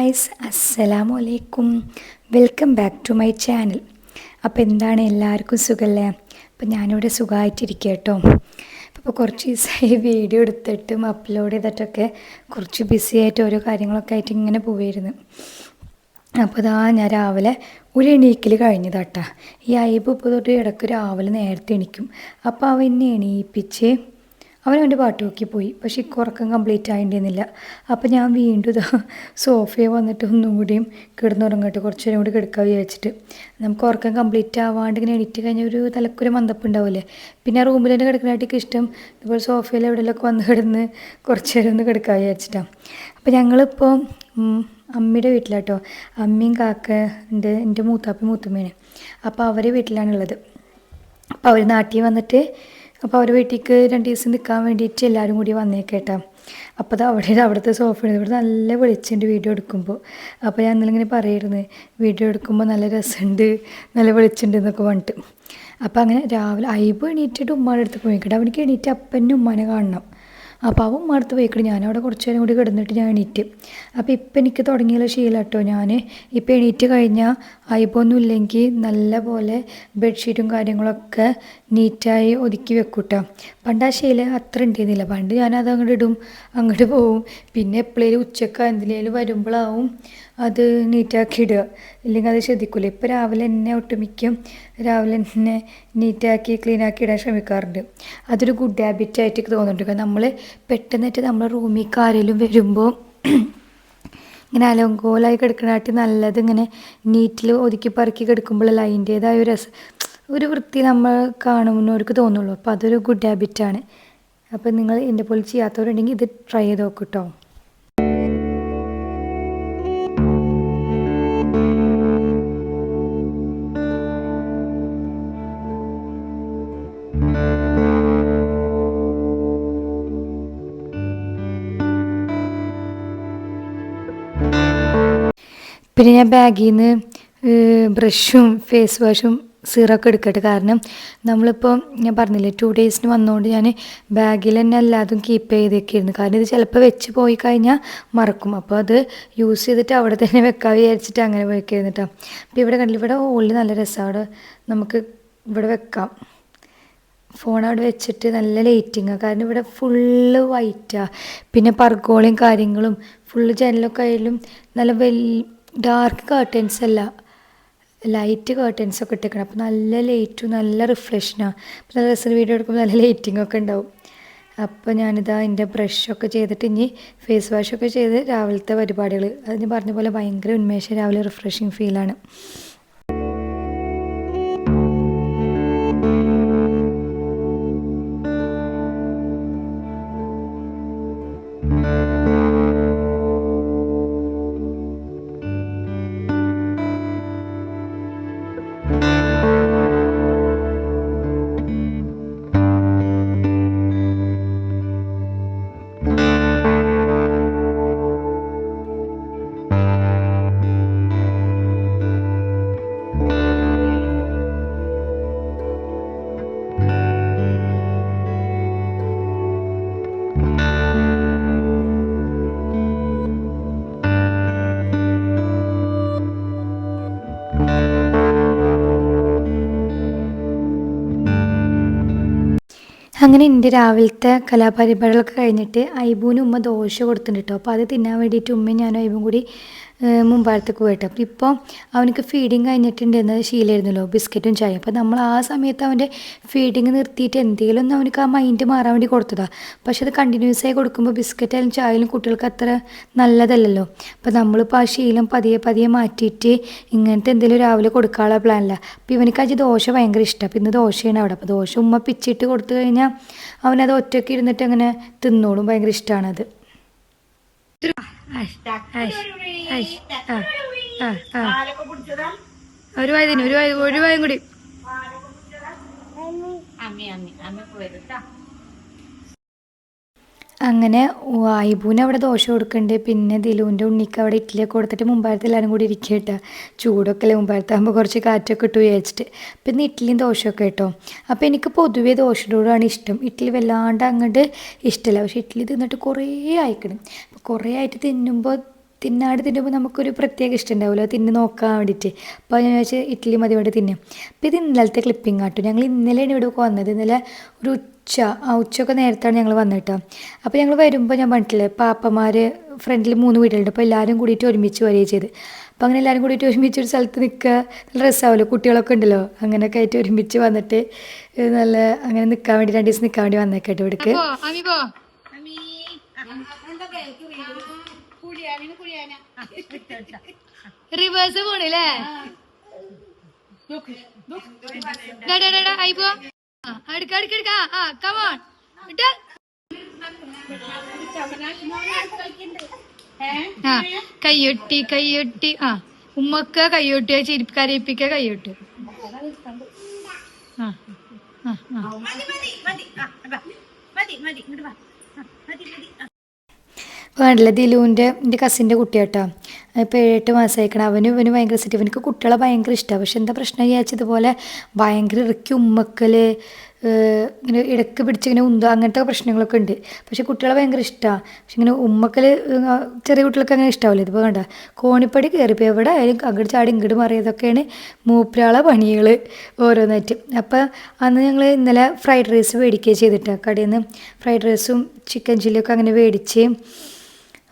Guys, അസ്സലാമു അലൈക്കും. Welcome back to my channel. അപ്പോൾ എന്താണ്, എല്ലാവർക്കും സുഖമല്ലേ? അപ്പോൾ ഞാനിവിടെ സുഖമായിട്ടിരിക്കുക കേട്ടോ. അപ്പോൾ കുറച്ച് ദിവസമായി വീഡിയോ എടുത്തിട്ടും അപ്ലോഡ് ചെയ്തിട്ടൊക്കെ കുറച്ച് ബിസി ആയിട്ട് ഓരോ കാര്യങ്ങളൊക്കെ ആയിട്ട് ഇങ്ങനെ പോയിരുന്നു. അപ്പോൾ ഇതാ ഞാൻ രാവിലെ ഒരു എണീക്കൽ കഴിഞ്ഞതാട്ടാ. ഈ അയ്യപ്പ് ഇപ്പോൾ തൊട്ട് ഇടയ്ക്ക് രാവിലെ നേരത്തെ എണീക്കും. അപ്പോൾ അവൻ എന്നെ എണീപ്പിച്ച് അവൻ്റെ പാട്ട് നോക്കി പോയി. പക്ഷേ ഉറക്കം കംപ്ലീറ്റ് ആയിട്ടുണ്ടെന്നില്ല. അപ്പോൾ ഞാൻ വീണ്ടും ഇതാ സോഫയിൽ വന്നിട്ട് ഒന്നും കൂടിയും കിടന്നുറങ്ങട്ടെ, കുറച്ച് നേരം കൂടി കിടക്കാൻ വിചാരിച്ചിട്ട്. നമുക്ക് ഉറക്കം കംപ്ലീറ്റ് ആവാണ്ട് ഇങ്ങനെ എണീറ്റ് കഴിഞ്ഞാൽ ഒരു തലക്കൊരു മന്ദപ്പ് ഉണ്ടാവില്ലേ. പിന്നെ ആ റൂമിൽ തന്നെ കിടക്കാനായിട്ട് ഇഷ്ടം ഇതുപോലെ സോഫയിൽ എവിടെയെങ്കിലുമൊക്കെ വന്ന് കിടന്ന് കുറച്ച് നേരം ഒന്ന് കിടക്കാൻ വിചാരിച്ചിട്ടാണ്. അപ്പോൾ ഞങ്ങളിപ്പോൾ അമ്മയുടെ വീട്ടിലാട്ടോ. അമ്മയും കാക്ക ഉണ്ട്, എൻ്റെ മൂത്തമ്മയാണ്. അപ്പോൾ അവരെ വീട്ടിലാണുള്ളത്. അപ്പോൾ അവർ നാട്ടിൽ വന്നിട്ട് അപ്പോൾ അവർ വീട്ടിലേക്ക് 2 ദിവസം നിൽക്കാൻ വേണ്ടിയിട്ട് എല്ലാവരും കൂടി വന്നേക്കേട്ടാ. അപ്പോൾ അത് അവിടുത്തെ സോഫയാണ്. ഇവിടെ നല്ല വെളിച്ചമുണ്ട് വീഡിയോ എടുക്കുമ്പോൾ. അപ്പോൾ ഞാൻ ഇന്നലെ ഇങ്ങനെ പറയായിരുന്നു, വീഡിയോ എടുക്കുമ്പോൾ നല്ല രസമുണ്ട്, നല്ല വെളിച്ചമുണ്ട് എന്നൊക്കെ പറഞ്ഞിട്ട്. അപ്പോൾ അങ്ങനെ രാവിലെ അയ്യപ്പ് എണീറ്റിട്ട് ഉമ്മാടെ അടുത്ത് പോയിക്കട്ടെ. അവനിക്ക് എണീറ്റ് അപ്പന്നെ ഉമ്മാനെ കാണണം. അപ്പോൾ അവൻ ഉമ്മ അടുത്ത് പോയിക്കട്ടെ. ഞാനവിടെ കുറച്ച് നേരം കൂടി കിടന്നിട്ട് ഞാൻ എണീറ്റ്. അപ്പോൾ ഇപ്പം എനിക്ക് തുടങ്ങിയുള്ള ശീലം കേട്ടോ. ഞാൻ ഇപ്പം എണീറ്റ് കഴിഞ്ഞാൽ അയ്യപ്പൊന്നും ഇല്ലെങ്കിൽ നല്ല പോലെ ബെഡ്ഷീറ്റും കാര്യങ്ങളൊക്കെ നീറ്റായി ഒതുക്കി വെക്കൂട്ടോ. പണ്ട് ആ ശീലം അത്ര ഉണ്ടായിരുന്നില്ല. പണ്ട് ഞാനത് അങ്ങോട്ട് ഇടും, അങ്ങോട്ട് പോവും. പിന്നെ എപ്പോഴേലും ഉച്ചക്ക് എന്തിനേലും വരുമ്പോഴാവും അത് നീറ്റാക്കി ഇടുക, ഇല്ലെങ്കിൽ അത് ശ്രദ്ധിക്കില്ല. ഇപ്പോൾ രാവിലെ തന്നെ ഒട്ടുമിക്കും രാവിലെ തന്നെ നീറ്റാക്കി ക്ലീനാക്കി ഇടാൻ ശ്രമിക്കാറുണ്ട്. അതൊരു ഗുഡ് ഹാബിറ്റായിട്ട് തോന്നുന്നുണ്ട്. നമ്മൾ പെട്ടെന്നിട്ട് നമ്മളെ റൂമിലേക്ക് ആരെങ്കിലും വരുമ്പോൾ ഇങ്ങനെ അലങ്കോലായി കിടക്കണായിട്ട് നല്ലത് ഇങ്ങനെ നീറ്റിൽ ഒതുക്കി പറക്കി കിടക്കുമ്പോഴല്ല അതിൻ്റേതായ ഒരു വൃത്തി നമ്മൾ കാണുന്നവർക്ക് തോന്നുള്ളൂ. അപ്പോൾ അതൊരു ഗുഡ് ഹാബിറ്റാണ്. അപ്പോൾ നിങ്ങൾ എൻ്റെ പോലെ ചെയ്യാത്തവരുണ്ടെങ്കിൽ ഇത് ട്രൈ ചെയ്ത് നോക്കൂ കേട്ടോ. പിന്നെ ഞാൻ ബാഗിൽ നിന്ന് ബ്രഷും ഫേസ് വാഷും സീറൊക്കെ എടുക്കട്ടെ. കാരണം നമ്മളിപ്പോൾ ഞാൻ പറഞ്ഞില്ലേ 2 ഡേയ്സിന് വന്നുകൊണ്ട് ഞാൻ ബാഗിൽ തന്നെ എല്ലാതും കീപ്പ് ചെയ്തൊക്കെയായിരുന്നു. കാരണം ഇത് ചിലപ്പോൾ വെച്ച് പോയി കഴിഞ്ഞാൽ മറക്കും. അപ്പോൾ അത് യൂസ് ചെയ്തിട്ട് അവിടെ തന്നെ വെക്കാൻ വിചാരിച്ചിട്ട് അങ്ങനെ പോയിക്കായിരുന്നു കേട്ടോ. അപ്പോൾ ഇവിടെ കണ്ടില്ല, ഇവിടെ ഹോളിൽ നല്ല രസമാണ്. അവിടെ നമുക്ക് ഇവിടെ വെക്കാം. ഫോൺ അവിടെ വെച്ചിട്ട് നല്ല ലൈറ്റിങ്ങാണ്. കാരണം ഇവിടെ ഫുള്ള് വൈറ്റാണ്. പിന്നെ പർഗോളയും കാര്യങ്ങളും ഫുള്ള് ജനലൊക്കെ ആയാലും നല്ല ഡാർക്ക് കേർട്ടൻസ് അല്ല, ലൈറ്റ് കേർട്ടൻസൊക്കെ ഇട്ടേക്കണം. അപ്പോൾ നല്ല ലൈറ്റും നല്ല റിഫ്ലക്ഷനാണ്. അപ്പോൾ നല്ല രസം വീഡിയോ എടുക്കുമ്പോൾ നല്ല ലൈറ്റിങ്ങൊക്കെ ഉണ്ടാവും. അപ്പോൾ ഞാനിതാ എൻ്റെ ബ്രഷൊക്കെ ചെയ്തിട്ട് ഇനി ഫേസ് വാഷൊക്കെ ചെയ്ത് രാവിലത്തെ പരിപാടികൾ, അത് ഞാൻ പറഞ്ഞ പോലെ ഭയങ്കര ഉന്മേഷം, രാവിലെ റിഫ്രഷിങ് ഫീലാണ്. അങ്ങനെ എൻ്റെ രാവിലത്തെ കലാപരിപാടികളൊക്കെ കഴിഞ്ഞിട്ട് ഐബുവിന് ഉമ്മ ദോശ കൊടുത്തിട്ടുണ്ട് കേട്ടോ. അപ്പോൾ അത് തിന്നാൻ വേണ്ടിയിട്ട് ഉമ്മയും ഞാനും ഐബും കൂടി മുമ്പാടത്തേക്ക് പോയിട്ട്. അപ്പോൾ ഇപ്പോൾ അവനക്ക് ഫീഡിങ് കഴിഞ്ഞിട്ടുണ്ടെന്ന് ശീലമായിരുന്നല്ലോ, ബിസ്ക്കറ്റും ചായ. അപ്പോൾ നമ്മൾ ആ സമയത്ത് അവൻ്റെ ഫീഡിങ് നിർത്തിയിട്ട് എന്തെങ്കിലും ഒന്ന് അവനക്ക് ആ മൈൻഡ് മാറാൻ വേണ്ടി കൊടുത്തതാണ്. പക്ഷെ അത് കണ്ടിന്യൂസ് ആയി കൊടുക്കുമ്പോൾ ബിസ്ക്കറ്റായാലും ചായയിലും കുട്ടികൾക്ക് അത്ര നല്ലതല്ലല്ലോ. അപ്പോൾ നമ്മളിപ്പോൾ ആ ശീലം പതിയെ പതിയെ മാറ്റിയിട്ട് ഇങ്ങനത്തെ എന്തെങ്കിലും രാവിലെ കൊടുക്കാനുള്ള പ്ലാനില്ല. അപ്പോൾ ഇവനക്ക് അത് ദോശ ഭയങ്കര ഇഷ്ടമാണ്. അപ്പോൾ ഇന്ന് ദോശയാണ് അവിടെ. അപ്പോൾ ദോശ ഉമ്മ പിച്ചിട്ട് കൊടുത്തു കഴിഞ്ഞാൽ അവനത് ഒറ്റയ്ക്ക് ഇരുന്നിട്ട് അങ്ങനെ തിന്നോളും. ഭയങ്കര ഇഷ്ടമാണത്. ഒരു വായും കൂടി. അങ്ങനെ ഐബുവിന് അവിടെ ദോശ കൊടുക്കുന്നുണ്ട്. പിന്നെ ദിലുവിൻ്റെ ഉണ്ണിക്ക് അവിടെ ഇഡ്ഡലിയൊക്കെ കൊടുത്തിട്ട് മുമ്പാടത്ത് എല്ലാവരും കൂടി ഇരിക്കുക കേട്ടോ. ചൂടൊക്കെ അല്ലേ, മുമ്പാടത്താകുമ്പോൾ കുറച്ച് കാറ്റൊക്കെ ഇട്ട് വിചാരിച്ചിട്ട്. പിന്നെ ഇഡ്ഡലിയും ദോശയൊക്കെ കേട്ടോ. അപ്പോൾ എനിക്ക് പൊതുവേ ദോശയോടാണ് ഇഷ്ടം. ഇഡ്ഡലി വല്ലാണ്ട് അങ്ങോട്ട് ഇഷ്ടമല്ല. പക്ഷേ ഇഡ്ഡലി തിന്നിട്ട് കുറേ ആയിക്കണം. അപ്പോൾ കുറേ ആയിട്ട് തിന്നുമ്പോൾ തിന്നാട് തിന്നുമ്പോൾ നമുക്കൊരു പ്രത്യേക ഇഷ്ടം ഉണ്ടാവുമല്ലോ തിന്ന് നോക്കാൻ വേണ്ടിയിട്ട്. അപ്പോൾ ഞാൻ വെച്ച് ഇഡ്ഡലി മതി വേണ്ടി തിന്നും. അപ്പോൾ ഇത് ഇന്നലത്തെ ക്ലിപ്പിംഗ് ആട്ടോ. ഞങ്ങൾ ഇന്നലെയാണ് ഇവിടെ വന്നത്. ഇന്നലെ ഒരു ഉച്ചയൊക്കെ നേരത്താണ് ഞങ്ങൾ വന്നിട്ടോ. അപ്പോൾ ഞങ്ങൾ വരുമ്പോൾ ഞാൻ പറഞ്ഞിട്ടില്ലേ പാപ്പന്മാർ ഫ്രണ്ടിൽ 3 വീടുകളുണ്ട്. അപ്പോൾ എല്ലാവരും കൂടിയിട്ട് ഒരുമിച്ച് വരികയും ചെയ്ത്. അപ്പോൾ അങ്ങനെ എല്ലാവരും കൂടിയിട്ട് ഒരുമിച്ച് ഒരു സ്ഥലത്ത് നിൽക്കുക നല്ല രസമാവുമല്ലോ, കുട്ടികളൊക്കെ ഉണ്ടല്ലോ. അങ്ങനെയൊക്കെ ആയിട്ട് ഒരുമിച്ച് വന്നിട്ട് നല്ല അങ്ങനെ നിൽക്കാൻ വേണ്ടി 2 ദിവസം നിൽക്കാൻ വേണ്ടി വന്നേക്കട്ടോ ഇവിടേക്ക്. റിവേഴ്സ് പോണില്ലേ അടുക്കടുക്ക കമോൺ കയ്യൊട്ടി കയ്യൊട്ടി ഉമ്മക്ക കയ്യൊട്ടി ചിരിക്കരയിപ്പിക്ക കയ്യൊട്ടി വേണ്ടില്ല ദിലുവിൻ്റെ എൻ്റെ കസിൻ്റെ കുട്ടിയാട്ടോ. ഇപ്പോൾ 7-8 മാസമായിക്കണം. ഇവന് ഭയങ്കര സെറ്റ്. ഇവനക്ക് കുട്ടികളെ ഭയങ്കര ഇഷ്ടമാണ്. പക്ഷെ എന്താ പ്രശ്നം വിചാരിച്ചതുപോലെ ഭയങ്കര ഇറക്കി ഉമ്മക്കൽ ഇങ്ങനെ ഇടയ്ക്ക് പിടിച്ചിങ്ങനെ ഉന്തുക അങ്ങനത്തെ പ്രശ്നങ്ങളൊക്കെ ഉണ്ട്. പക്ഷെ കുട്ടികളെ ഭയങ്കര ഇഷ്ടമാണ്. പക്ഷെ ഇങ്ങനെ ഉമ്മക്കൽ ചെറിയ കുട്ടികൾക്ക് അങ്ങനെ ഇഷ്ടാവില്ല. ഇതിപ്പോൾ കണ്ട കോണിപ്പടി കയറിപ്പോൾ എവിടെ ആയാലും അങ്ങോട്ട് ചാടി ഇങ്ങോട്ട് മാറിയതൊക്കെയാണ് മൂപ്പരാളെ പണികൾ ഓരോന്നായിട്ട്. അപ്പോൾ അന്ന് ഞങ്ങൾ ഇന്നലെ ഫ്രൈഡ് റൈസ് മേടിക്കുകയും ചെയ്തിട്ടാണ് കടയിൽ നിന്ന്. ഫ്രൈഡ് റൈസും ചിക്കൻ ചില്ലിയൊക്കെ അങ്ങനെ മേടിച്ച്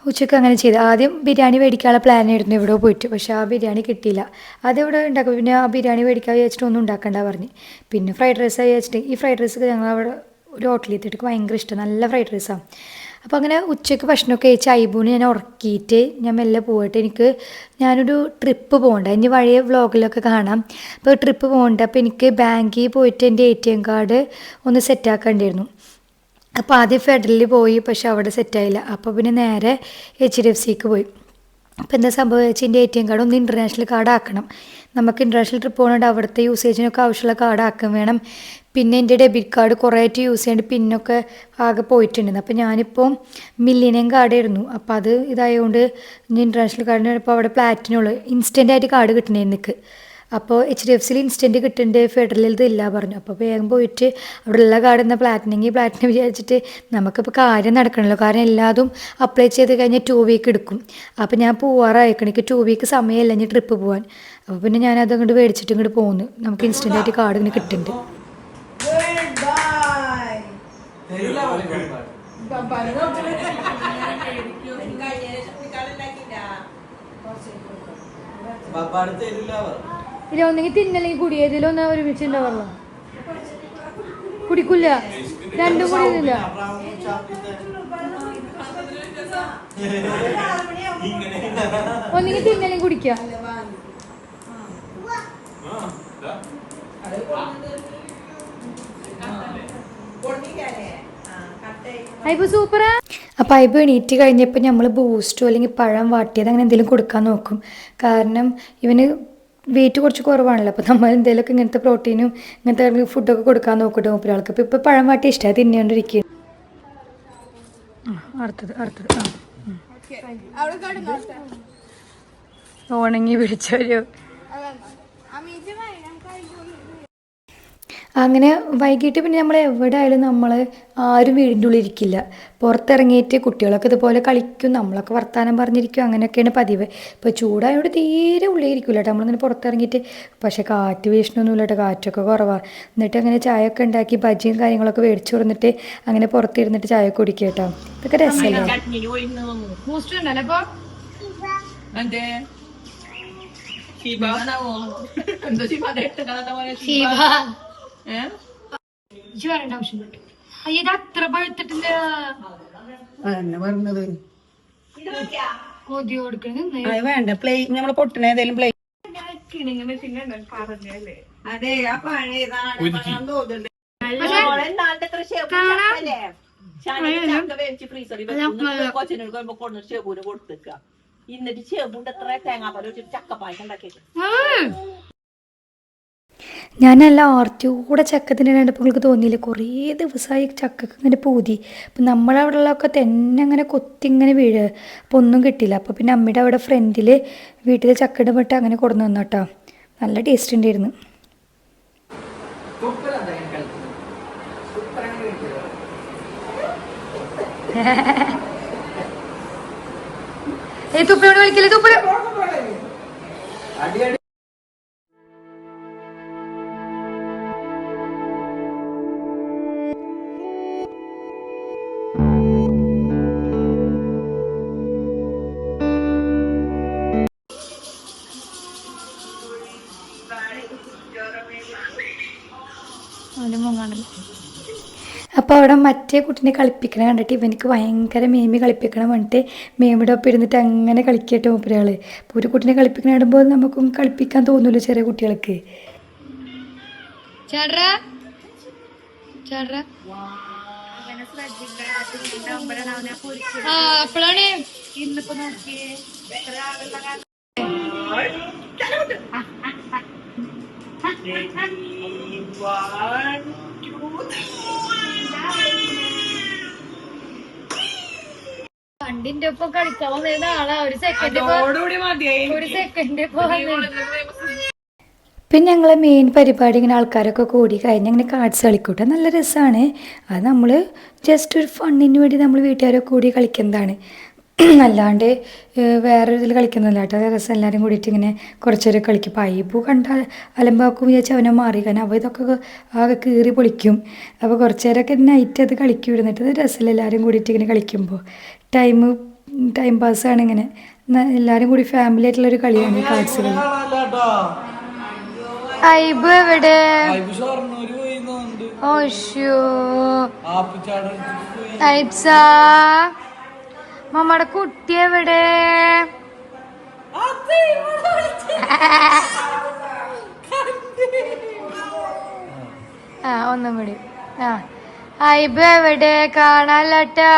ഉച്ചയ്ക്ക് അങ്ങനെ ചെയ്ത്. ആദ്യം ബിരിയാണി മേടിക്കാനുള്ള പ്ലാൻ ആയിരുന്നു ഇവിടെ പോയിട്ട്. പക്ഷേ ആ ബിരിയാണി കിട്ടിയില്ല. ആദ്യം ഇവിടെ ഉണ്ടാക്കും. പിന്നെ ആ ബിരിയാണി മേടിക്കാൻ വിചാരിച്ചിട്ട് ഒന്നും ഉണ്ടാക്കണ്ട പറഞ്ഞ്. പിന്നെ ഫ്രൈഡ് റൈസ് വിചാരിച്ചിട്ട് ഈ ഫ്രൈഡ് റൈസ് ഞങ്ങൾ അവിടെ ഒരു ഹോട്ടലിൽ എത്തിയിട്ട് ഭയങ്കര ഇഷ്ടം, നല്ല ഫ്രൈഡ് റൈസാണ്. അപ്പോൾ അങ്ങനെ ഉച്ചയ്ക്ക് ഭക്ഷണമൊക്കെ കഴിച്ച് ഐബൂന് ഞാൻ ഉറക്കിയിട്ട് ഞാൻ മെല്ലെ പോയിട്ട് ഞാനൊരു ട്രിപ്പ് പോകണ്ട. ഇനി വഴിയ വ്ളോഗിലൊക്കെ കാണാം. അപ്പോൾ ട്രിപ്പ് പോകണ്ട. അപ്പോൾ എനിക്ക് ബാങ്കിൽ പോയിട്ട് എൻ്റെ ATM കാർഡ് ഒന്ന് സെറ്റാക്കേണ്ടിയിരുന്നു. അപ്പോൾ ആദ്യം ഫെഡറലിൽ പോയി, പക്ഷെ അവിടെ സെറ്റായില്ല. അപ്പോൾ പിന്നെ നേരെ HDFCക്ക് പോയി. അപ്പോൾ എന്താ സംഭവിച്ചത്, എൻ്റെ ATM കാർഡ് ഒന്ന് ഇൻ്റർനാഷണൽ കാർഡ് ആക്കണം. നമുക്ക് ഇൻ്റർനാഷണൽ ട്രിപ്പ് പോകുന്നുണ്ട്, അവിടുത്തെ യൂസേജിനൊക്കെ ആവശ്യമുള്ള കാർഡ് ആക്കാൻ വേണം. പിന്നെ എൻ്റെ ഡെബിറ്റ് കാർഡ് കുറേ ആയിട്ട് യൂസ് ചെയ്യാണ്ട് പിന്നൊക്കെ ആകെ പോയിട്ടുണ്ടായിരുന്നു. അപ്പോൾ ഞാനിപ്പോൾ മില്ലിനിയം കാർഡായിരുന്നു. അപ്പോൾ അത് ഇതായതുകൊണ്ട് ഇനി ഇൻ്റർനാഷണൽ കാർഡിന് ഇപ്പോൾ അവിടെ പ്ലാറ്റിനുള്ള ഇൻസ്റ്റൻ്റായിട്ട് കാർഡ് കിട്ടണേ എനിക്ക്. അപ്പോൾ HDFCയിൽ ഇൻസ്റ്റൻറ്റ് കിട്ടുന്നുണ്ട്, ഫെഡറലിൽ ഇതില്ല പറഞ്ഞു. അപ്പോൾ വേഗം പോയിട്ട് അവിടെ ഉള്ള കാർഡ് എന്നാൽ പ്ലാറ്റിനം വിചാരിച്ചിട്ട് നമുക്കിപ്പോൾ കാര്യം നടക്കണമല്ലോ. കാരണം എല്ലാതും അപ്ലൈ ചെയ്ത് കഴിഞ്ഞാൽ 2 വീക്ക് എടുക്കും. അപ്പോൾ ഞാൻ പോവാറായിക്കണം, എനിക്ക് 2 വീക്ക് സമയമില്ല ഇനി ട്രിപ്പ് പോകാൻ. അപ്പോൾ പിന്നെ ഞാനത് അങ്ങോട്ട് മേടിച്ചിട്ട് ഇങ്ങോട്ട് പോകുന്നു. നമുക്ക് ഇൻസ്റ്റൻ്റായിട്ട് കാർഡ് ഇങ്ങനെ കിട്ടുന്നുണ്ട്. ഇല്ല ഒന്നെങ്കിൽ തിന്നല്ലെങ്കിൽ കുടിയതിലൊന്ന് ഒരുമിച്ചുണ്ടാവുള്ളൂ. കുടിക്കില്ല, രണ്ടും കുടിയില്ല. ഒന്നെങ്കിൽ തിന്നല്ലെങ്കിൽ കുടിക്കാം. സൂപ്പറാ. അപ്പോൾ ഐബ് എണീറ്റ് കഴിഞ്ഞപ്പോൾ നമ്മൾ ബൂസ്റ്റോ അല്ലെങ്കിൽ പഴം വാട്ടിയത് അങ്ങനെ എന്തെങ്കിലും കൊടുക്കാൻ നോക്കും. കാരണം ഇവന് വെയിറ്റ് കുറച്ച് കുറവാണല്ലോ. അപ്പോൾ നമ്മൾ എന്തെങ്കിലുമൊക്കെ ഇങ്ങനത്തെ പ്രോട്ടീനും ഇങ്ങനത്തെ ഫുഡൊക്കെ കൊടുക്കാൻ നോക്കട്ടെ മൂപ്പരാൾക്ക്. അപ്പോൾ ഇപ്പോൾ പഴം വാട്ടി ഇഷ്ടമായി തിന്നുകൊണ്ടിരിക്കുക. ഉണങ്ങി പിടിച്ചൊരു അങ്ങനെ വൈകിട്ട് പിന്നെ നമ്മൾ എവിടെ ആയാലും നമ്മൾ ആരും വീടിൻ്റെ ഉള്ളിൽ ഇരിക്കില്ല. പുറത്തിറങ്ങിയിട്ട് കുട്ടികളൊക്കെ ഇതുപോലെ കളിക്കും, നമ്മളൊക്കെ വർത്തമാനം പറഞ്ഞിരിക്കും. അങ്ങനെയൊക്കെയാണ് പതിവ്. ഇപ്പോൾ ചൂടായതുകൊണ്ട് തീരെ ഉള്ളിൽ ഇരിക്കില്ല കേട്ടോ. നമ്മളിങ്ങനെ പുറത്തിറങ്ങിയിട്ട്. പക്ഷേ കാറ്റ് വീശണമൊന്നുമില്ല കേട്ടോ, കാറ്റൊക്കെ കുറവാണ്. എന്നിട്ട് അങ്ങനെ ചായയൊക്കെ ഉണ്ടാക്കി ബജിയും കാര്യങ്ങളൊക്കെ മേടിച്ചു കൊടുത്തിട്ട് അങ്ങനെ പുറത്തിരുന്നിട്ട് ചായ കുടിക്കുക കേട്ടോ. ഇതൊക്കെ രസമല്ലേ. അത്ര പഴുത്തിട്ടില്ല വേണ്ട പ്ലേ നമ്മള് പൊട്ടണ ഏതായാലും പ്ലേ അതെ ആ പഴയതാണ് കൊടുത്തേക്ക. എന്നിട്ട് ചെബുണ്ട് എത്ര തേങ്ങാപ്പാൽ വെച്ചിട്ട് ചക്കപ്പായസം ഉണ്ടാക്കിയത്. ഞാനെല്ലാം ആർത്തിയോടെ ചക്ക തിന്നപ്പോൾ നിങ്ങൾക്ക് തോന്നിയില്ലേ, കുറേ ദിവസമായി ചക്കക്ക് ഇങ്ങനെ പൂതി. അപ്പം നമ്മളവിടെ ഉള്ളതൊക്കെ തന്നെ അങ്ങനെ കൊത്തി ഇങ്ങനെ വീഴുക. അപ്പോൾ ഒന്നും കിട്ടിയില്ല. അപ്പോൾ പിന്നെ അമ്മയുടെ അവിടെ ഫ്രണ്ടിൽ വീട്ടിൽ ചക്ക ഇടപെട്ട് അങ്ങനെ കൊടുന്നു തന്നു കേട്ടോ. നല്ല ടേസ്റ്റ് ഉണ്ടായിരുന്നു. ഏയ് തുപ്പിയോട് കളിക്കില്ലേ തുപ്പ. അപ്പോൾ അവിടെ മറ്റേ കുട്ടീനെ കളിപ്പിക്കണ കണ്ടിട്ട് ഇവനിക്ക് ഭയങ്കര മേമി കളിപ്പിക്കണം പറഞ്ഞിട്ട് മേമിയുടെ ഒപ്പം ഇരുന്നിട്ട് അങ്ങനെ കളിക്കട്ടെ മൂപ്പരാൾ. അപ്പോൾ ഒരു കുട്ടീനെ കളിപ്പിക്കണ കാണുമ്പോൾ നമുക്കും കളിപ്പിക്കാൻ തോന്നൂല്ലോ ചെറിയ കുട്ടികൾക്ക്. ചാടറാ ചാടറാ. അപ്പോഴാണ് ഇന്നിപ്പോ നോക്കിയേ വണ്ടിന്റെ ഒപ്പം കളിക്കാൻ വന്നിരുന്ന ആളാ. ഒരു സെക്കൻഡ് പിന്നെ ഞങ്ങളെ മെയിൻ പരിപാടി ഇങ്ങനെ ആൾക്കാരൊക്കെ കൂടി കഴിഞ്ഞ് അങ്ങനെ കാർഡ്സ് കളിക്കൂട്ടെ. നല്ല രസമാണ്. അത് നമ്മൾ ജസ്റ്റ് ഒരു ഫണ്ണിന് വേണ്ടി നമ്മൾ വീട്ടുകാരൊക്കെ കൂടി കളിക്കുന്നതാണ്. അല്ലാണ്ട് വേറൊരു ഇതിൽ കളിക്കുന്നില്ല കേട്ടോ. രസം എല്ലാവരും കൂടിയിട്ട് ഇങ്ങനെ കുറച്ച് നേരം കളിക്കും. പൈപ്പ് കണ്ടാൽ അലമ്പാക്കും വിചാരിച്ച് അവനെ മാറി. കാരണം അവ ഇതൊക്കെ ആകെ കീറി പൊളിക്കും. അപ്പോൾ കുറച്ച് നേരമൊക്കെ നൈറ്റ് അത് കളിക്കും. ഇരുന്നിട്ട് അത് രസമില്ല എല്ലാവരും കൂടിയിട്ട് ഇങ്ങനെ കളിക്കുമ്പോൾ. ടൈം പാസ്സാണ് ഇങ്ങനെ. എല്ലാവരും കൂടി ഫാമിലി ആയിട്ടുള്ളൊരു കളിയാണ് ഈ കാർഡ്സ് കളി. ഐബ് എവിടെ? ഓശോ ഐബ്സാ മമ്മടെ കുട്ടി എവിടെ? ഒന്നും കൂടി. ഐബ് എവിടെ? കാണാലട്ടാ.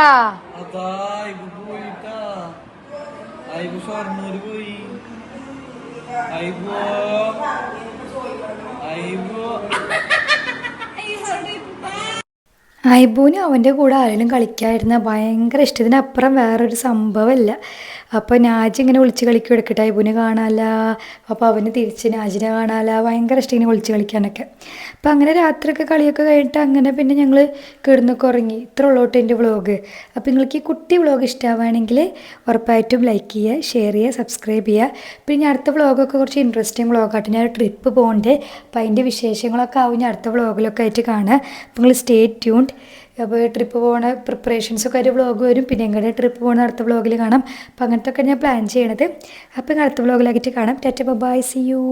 ഐബുവിന് അവൻ്റെ കൂടെ ആരെങ്കിലും കളിക്കാതിരുന്ന ഭയങ്കര ഇഷ്ടം. ഇതിനപ്പുറം വേറൊരു സംഭവമില്ല. അപ്പോൾ നാജി ഇങ്ങനെ വിളിച്ച് കളിക്കും എടുക്കട്ടെ. ഐബുവിനെ കാണാല്ല. അപ്പോൾ അവന് തിരിച്ച് നാജിനെ കാണാല്ല. ഭയങ്കര ഇഷ്ടം ഇങ്ങനെ വിളിച്ച് കളിക്കാനൊക്കെ. അപ്പോൾ അങ്ങനെ രാത്രിയൊക്കെ കളിയൊക്കെ കഴിഞ്ഞിട്ട് അങ്ങനെ പിന്നെ ഞങ്ങൾ കിടന്നൊക്കെ ഉറങ്ങി. ഇത്ര ഉള്ളോട്ട് എൻ്റെ വ്ളോഗ്. അപ്പോൾ നിങ്ങൾക്ക് ഈ കുട്ടി വ്ളോഗ് ഇഷ്ടമാവുകയാണെങ്കിൽ ഉറപ്പായിട്ടും ലൈക്ക് ചെയ്യുക, ഷെയർ ചെയ്യുക, സബ്സ്ക്രൈബ് ചെയ്യുക. പിന്നെ അടുത്ത വ്ളോഗൊക്കെ കുറച്ച് ഇൻട്രസ്റ്റിംഗ് വ്ളോഗായിട്ട് ഞാൻ ട്രിപ്പ് പോകണ്ടേ. അപ്പോൾ അതിൻ്റെ വിശേഷങ്ങളൊക്കെ ആവും ഞാൻ അടുത്ത വ്ളോഗിലൊക്കെ ആയിട്ട് കാണുക. അപ്പോൾ നിങ്ങൾ സ്റ്റേ ട്യൂൺഡ്. അപ്പോൾ ട്രിപ്പ് പോകുന്ന പ്രിപ്പറേഷൻസൊക്കെ ഒരു വ്ളോഗ് വരും. പിന്നെ എങ്ങനെ ട്രിപ്പ് പോകുന്ന അടുത്ത വ്ളോഗിൽ കാണാം. അപ്പോൾ അങ്ങനത്തെ ഒക്കെ ഞാൻ പ്ലാൻ ചെയ്യണത്. അപ്പോൾ അടുത്ത വ്ളോഗിലാക്കിയിട്ട് കാണാം. Tata bye, see U.